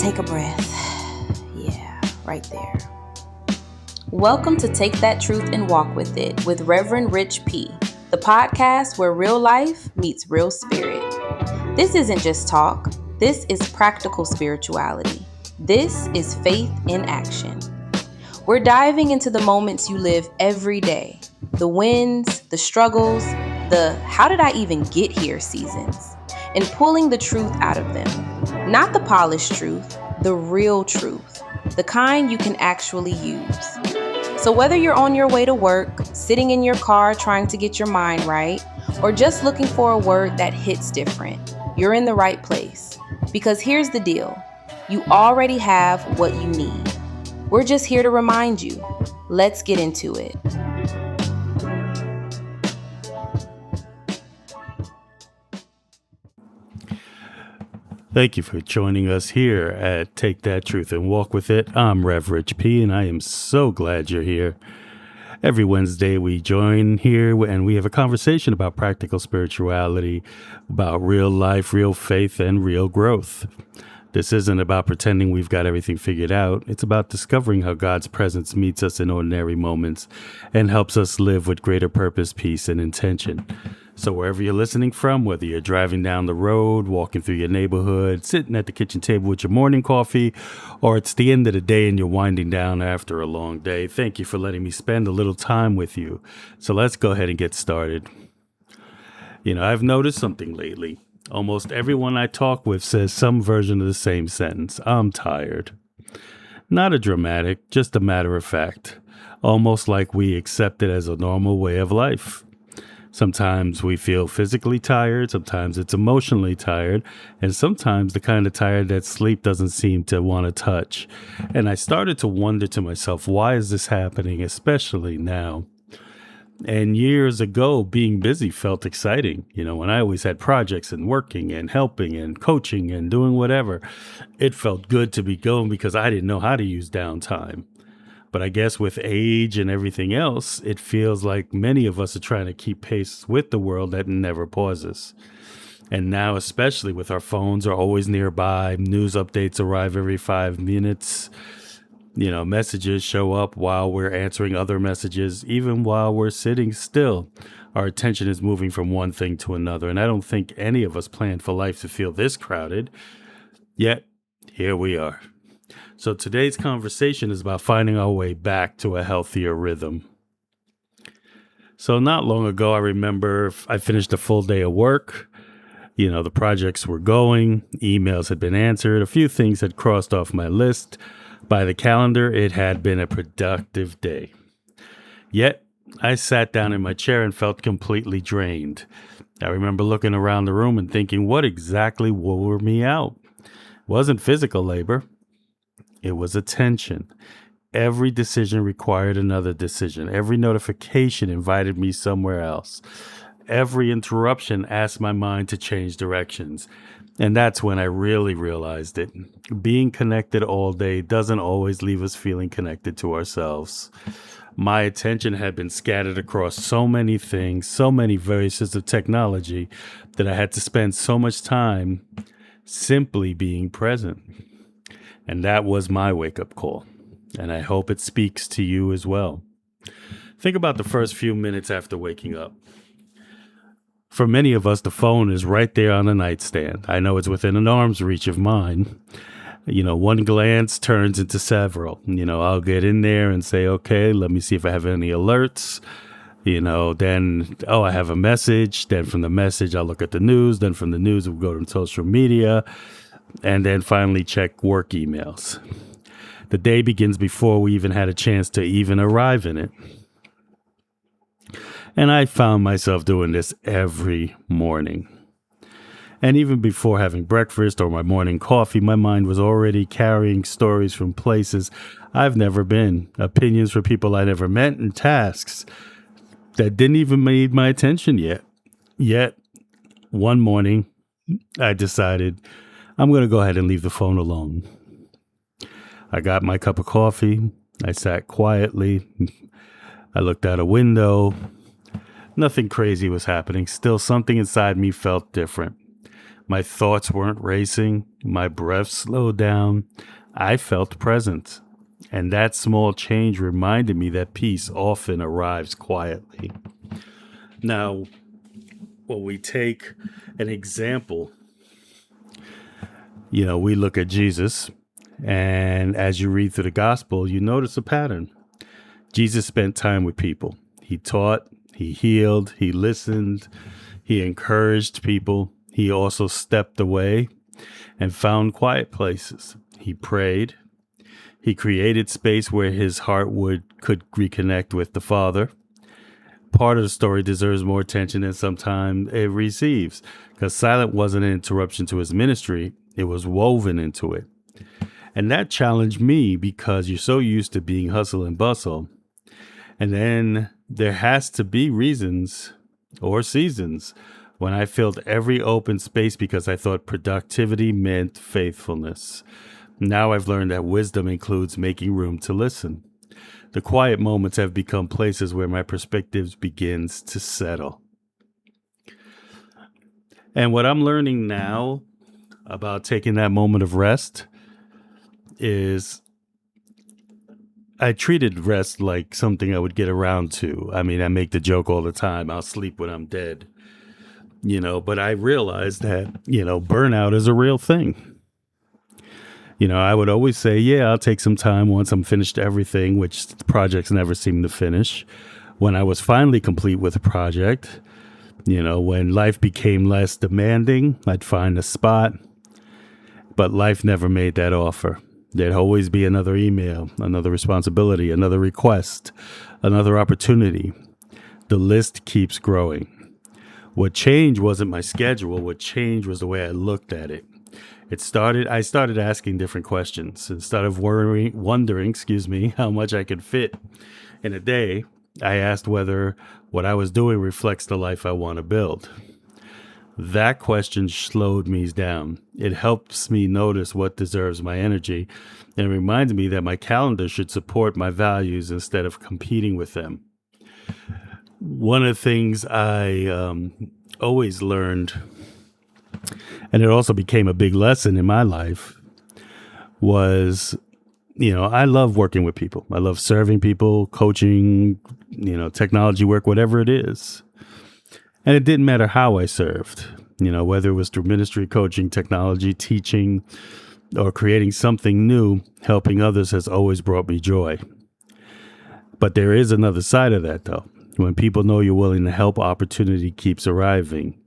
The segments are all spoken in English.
Take a breath. Yeah, right there. Welcome to Take That Truth and Walk With It with Reverend Rich P., the podcast where real life meets real spirit. This isn't just talk. This is practical spirituality. This is faith in action. We're diving into the moments you live every day, the wins, the struggles, the how did I even get here seasons, and pulling the truth out of them. Not the polished truth, the real truth, the kind you can actually use. So whether you're on your way to work, sitting in your car trying to get your mind right, or just looking for a word that hits different, you're in the right place. Because here's the deal, you already have what you need. We're just here to remind you. Let's get into it. Thank you for joining us here at Take That Truth and Walk With It. I'm Rev Rich P, and I am so glad you're here. Every Wednesday we join here and we have a conversation about practical spirituality, about real life, real faith, and real growth. This isn't about pretending we've got everything figured out. It's about discovering how God's presence meets us in ordinary moments and helps us live with greater purpose, peace, and intention. So wherever you're listening from, whether you're driving down the road, walking through your neighborhood, sitting at the kitchen table with your morning coffee, or it's the end of the day and you're winding down after a long day, thank you for letting me spend a little time with you. So let's go ahead and get started. I've noticed something lately. Almost everyone I talk with says some version of the same sentence. I'm tired. Not a dramatic, just a matter of fact. Almost like we accept it as a normal way of life. Sometimes we feel physically tired, sometimes it's emotionally tired, and sometimes the kind of tired that sleep doesn't seem to want to touch. And I started to wonder to myself, why is this happening, especially now? And years ago, being busy felt exciting. When I always had projects and working and helping and coaching and doing whatever, it felt good to be going because I didn't know how to use downtime. But I guess with age and everything else, it feels like many of us are trying to keep pace with the world that never pauses. And now, especially with our phones are always nearby, news updates arrive every 5 minutes. Messages show up while we're answering other messages, even while we're sitting still. Our attention is moving from one thing to another, and I don't think any of us planned for life to feel this crowded. Yet, here we are. So today's conversation is about finding our way back to a healthier rhythm. So not long ago, I remember I finished a full day of work. The projects were going, emails had been answered, a few things had crossed off my list. By the calendar, it had been a productive day. Yet, I sat down in my chair and felt completely drained. I remember looking around the room and thinking, what exactly wore me out? It wasn't physical labor. It was attention. Every decision required another decision. Every notification invited me somewhere else. Every interruption asked my mind to change directions. And that's when I really realized it. Being connected all day doesn't always leave us feeling connected to ourselves. My attention had been scattered across so many things, so many voices of technology, that I had to spend so much time simply being present. And that was my wake-up call. And I hope it speaks to you as well. Think about the first few minutes after waking up. For many of us, the phone is right there on the nightstand. I know it's within an arm's reach of mine. One glance turns into several. I'll get in there and say, okay, let me see if I have any alerts. Then, I have a message. Then from the message, I'll look at the news. Then from the news, we'll go to social media. And then finally check work emails. The day begins before we even had a chance to even arrive in it. And I found myself doing this every morning. And even before having breakfast or my morning coffee, my mind was already carrying stories from places I've never been, opinions from people I never met, and tasks that didn't even need my attention yet. Yet, one morning, I decided I'm going to go ahead and leave the phone alone. I got my cup of coffee. I sat quietly. I looked out a window. Nothing crazy was happening. Still, something inside me felt different. My thoughts weren't racing. My breath slowed down. I felt present. And that small change reminded me that peace often arrives quietly. Now, when we take an example, we look at Jesus, and as you read through the gospel, you notice a pattern. Jesus spent time with people. He taught, he healed, he listened, he encouraged people. He also stepped away and found quiet places. He prayed. He created space where his heart could reconnect with the Father. Part of the story deserves more attention than sometimes it receives, because silence wasn't an interruption to his ministry. It was woven into it. And that challenged me because you're so used to being hustle and bustle. And then there has to be reasons or seasons when I filled every open space because I thought productivity meant faithfulness. Now I've learned that wisdom includes making room to listen. The quiet moments have become places where my perspective begins to settle. And what I'm learning now about taking that moment of rest is I treated rest like something I would get around to. I mean, I make the joke all the time, I'll sleep when I'm dead. But I realized that, burnout is a real thing. I would always say, yeah, I'll take some time once I'm finished everything, which projects never seem to finish. When I was finally complete with a project, when life became less demanding, I'd find a spot. But life never made that offer. There'd always be another email, another responsibility, another request, another opportunity. The list keeps growing. What changed wasn't my schedule. What changed was the way I looked at it. I started asking different questions. Instead of wondering, how much I could fit in a day, I asked whether what I was doing reflects the life I want to build. That question slowed me down. It helps me notice what deserves my energy, and it reminds me that my calendar should support my values instead of competing with them. One of the things I always learned, and it also became a big lesson in my life, was, I love working with people. I love serving people, coaching, technology work, whatever it is. And it didn't matter how I served, whether it was through ministry, coaching, technology, teaching, or creating something new. Helping others has always brought me joy. But there is another side of that, though. When people know you're willing to help, opportunity keeps arriving.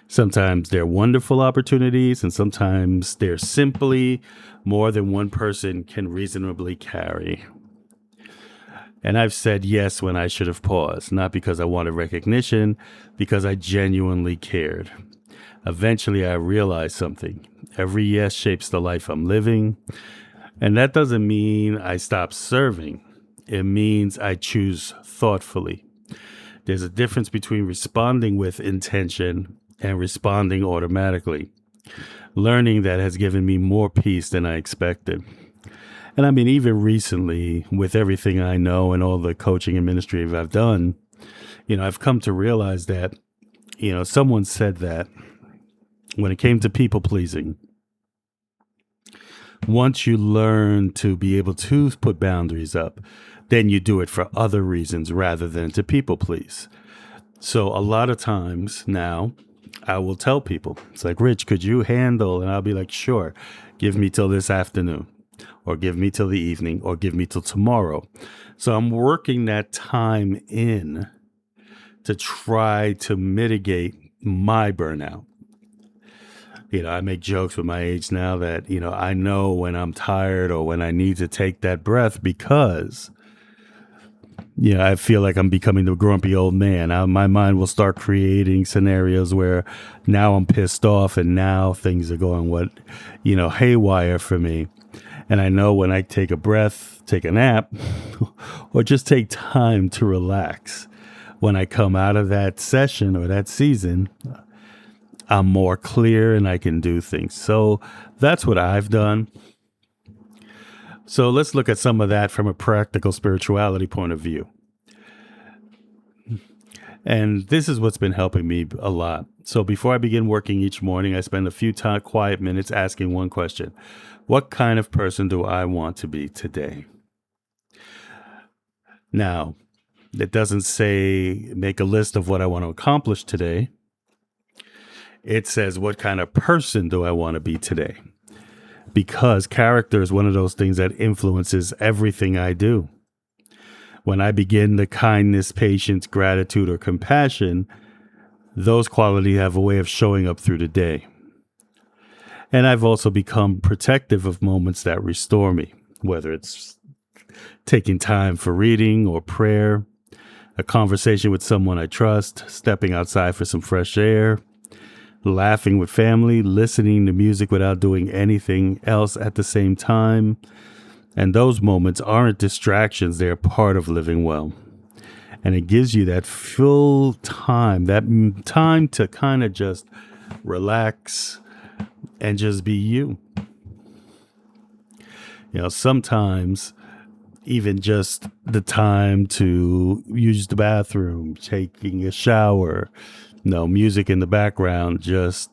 Sometimes they're wonderful opportunities, and sometimes they're simply more than one person can reasonably carry. And I've said yes when I should have paused, not because I wanted recognition, because I genuinely cared. Eventually, I realized something. Every yes shapes the life I'm living. And that doesn't mean I stop serving. It means I choose thoughtfully. There's a difference between responding with intention and responding automatically. Learning that has given me more peace than I expected. And I mean, even recently, with everything I know and all the coaching and ministry I've done, I've come to realize that, someone said that when it came to people pleasing, once you learn to be able to put boundaries up, then you do it for other reasons rather than to people please. So a lot of times now, I will tell people, it's like, Rich, could you handle? And I'll be like, sure, give me till this afternoon, or give me till the evening, or give me till tomorrow. So I'm working that time in to try to mitigate my burnout. I make jokes with my age now that, I know when I'm tired or when I need to take that breath because, I feel like I'm becoming the grumpy old man. My mind will start creating scenarios where now I'm pissed off and now things are going haywire for me. And I know when I take a breath, take a nap, or just take time to relax, when I come out of that session or that season, I'm more clear and I can do things. So that's what I've done. So let's look at some of that from a practical spirituality point of view. And this is what's been helping me a lot. So before I begin working each morning, I spend a few quiet minutes asking one question. What kind of person do I want to be today? Now, it doesn't say make a list of what I want to accomplish today. It says what kind of person do I want to be today? Because character is one of those things that influences everything I do. When I begin the kindness, patience, gratitude, or compassion, those qualities have a way of showing up through the day. And I've also become protective of moments that restore me, whether it's taking time for reading or prayer, a conversation with someone I trust, stepping outside for some fresh air, laughing with family, listening to music without doing anything else at the same time. And those moments aren't distractions, they're part of living well. And it gives you that full time, that time to kind of just relax and just be you. Sometimes even just the time to use the bathroom, taking a shower, music in the background, just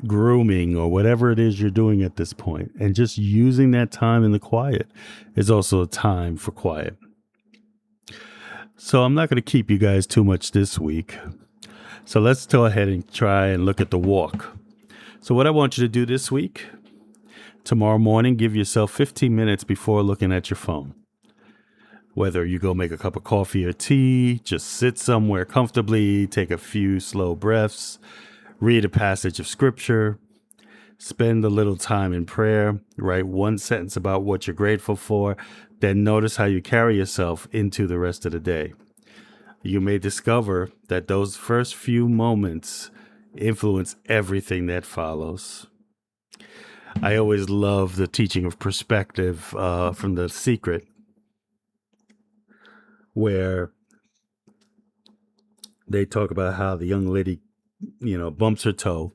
grooming or whatever it is you're doing at this point. And just using that time in the quiet is also a time for quiet. So I'm not going to keep you guys too much this week. So let's go ahead and try and look at the walk. So what I want you to do this week, tomorrow morning, give yourself 15 minutes before looking at your phone. Whether you go make a cup of coffee or tea, just sit somewhere comfortably, take a few slow breaths, read a passage of scripture, spend a little time in prayer, write one sentence about what you're grateful for, then notice how you carry yourself into the rest of the day. You may discover that those first few moments influence everything that follows. I always love the teaching of perspective from The Secret, where they talk about how the young lady, bumps her toe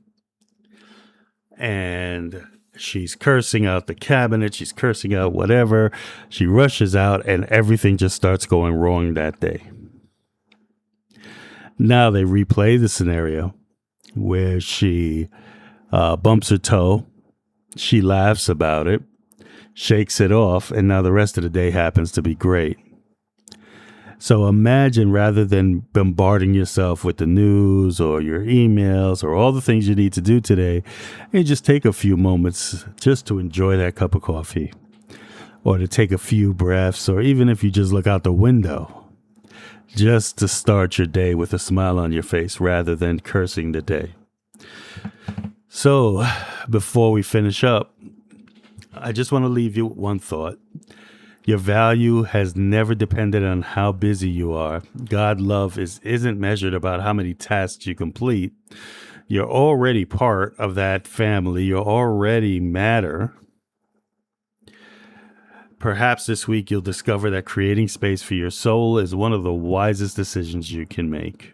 and she's cursing out the cabinet. She's cursing out whatever. She rushes out and everything just starts going wrong that day. Now they replay the scenario where she bumps her toe. She laughs about it, shakes it off, and now the rest of the day happens to be great. So imagine, rather than bombarding yourself with the news or your emails or all the things you need to do today, you just take a few moments just to enjoy that cup of coffee, or to take a few breaths, or even if you just look out the window, just to start your day with a smile on your face rather than cursing the day. So before we finish up, I just want to leave you with one thought. Your value has never depended on how busy you are. God's love isn't measured about how many tasks you complete. You're already part of that family. You already matter. Perhaps this week you'll discover that creating space for your soul is one of the wisest decisions you can make.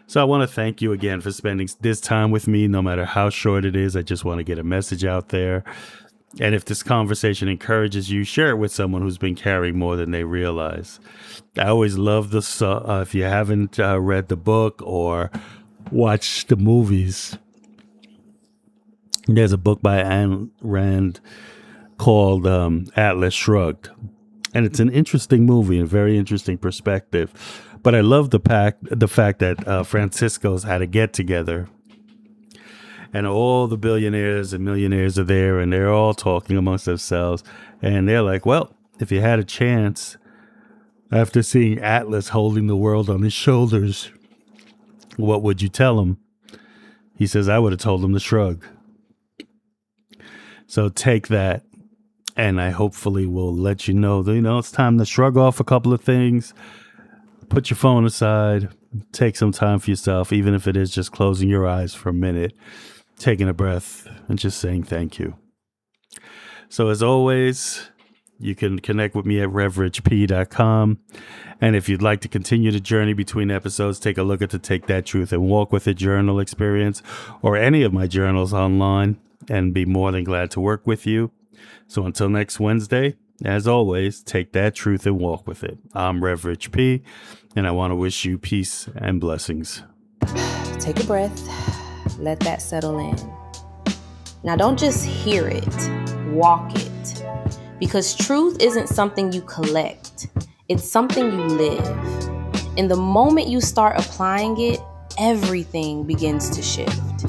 So I want to thank you again for spending this time with me, no matter how short it is. I just want to get a message out there. And if this conversation encourages you, share it with someone who's been carrying more than they realize. I always love this. If you haven't read the book or watched the movies, there's a book by Ayn Rand called Atlas Shrugged. And it's an interesting movie and very interesting perspective. But I love the fact that Francisco's had a get-together. And all the billionaires and millionaires are there, and they're all talking amongst themselves. And they're like, well, if you had a chance, after seeing Atlas holding the world on his shoulders, what would you tell him? He says, I would have told him to shrug. So take that, and I hopefully will let you know that, it's time to shrug off a couple of things. Put your phone aside. Take some time for yourself, even if it is just closing your eyes for a minute, taking a breath, and just saying thank you. So as always, you can connect with me at revridgep.com. And if you'd like to continue the journey between episodes, take a look at the Take That Truth and Walk With It journal experience, or any of my journals online, and be more than glad to work with you. So until next Wednesday, As always, take that truth and walk with it. I'm Rev Rich P, and I want to wish you peace and blessings. Take a breath. Let that settle in. Now, don't just hear it, walk it. Because truth isn't something you collect, it's something you live. And the moment you start applying it, everything begins to shift.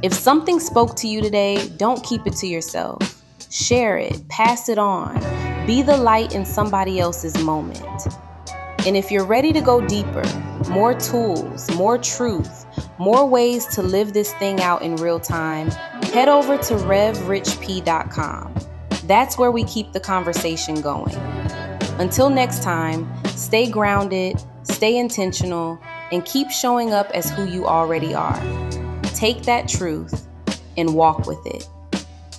If something spoke to you today, don't keep it to yourself. Share it, pass it on. Be the light in somebody else's moment. And if you're ready to go deeper, more tools, more truth, more ways to live this thing out in real time, head over to revrichp.com. That's where we keep the conversation going. Until next time, stay grounded, stay intentional, and keep showing up as who you already are. Take that truth and walk with it.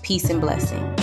Peace and blessings.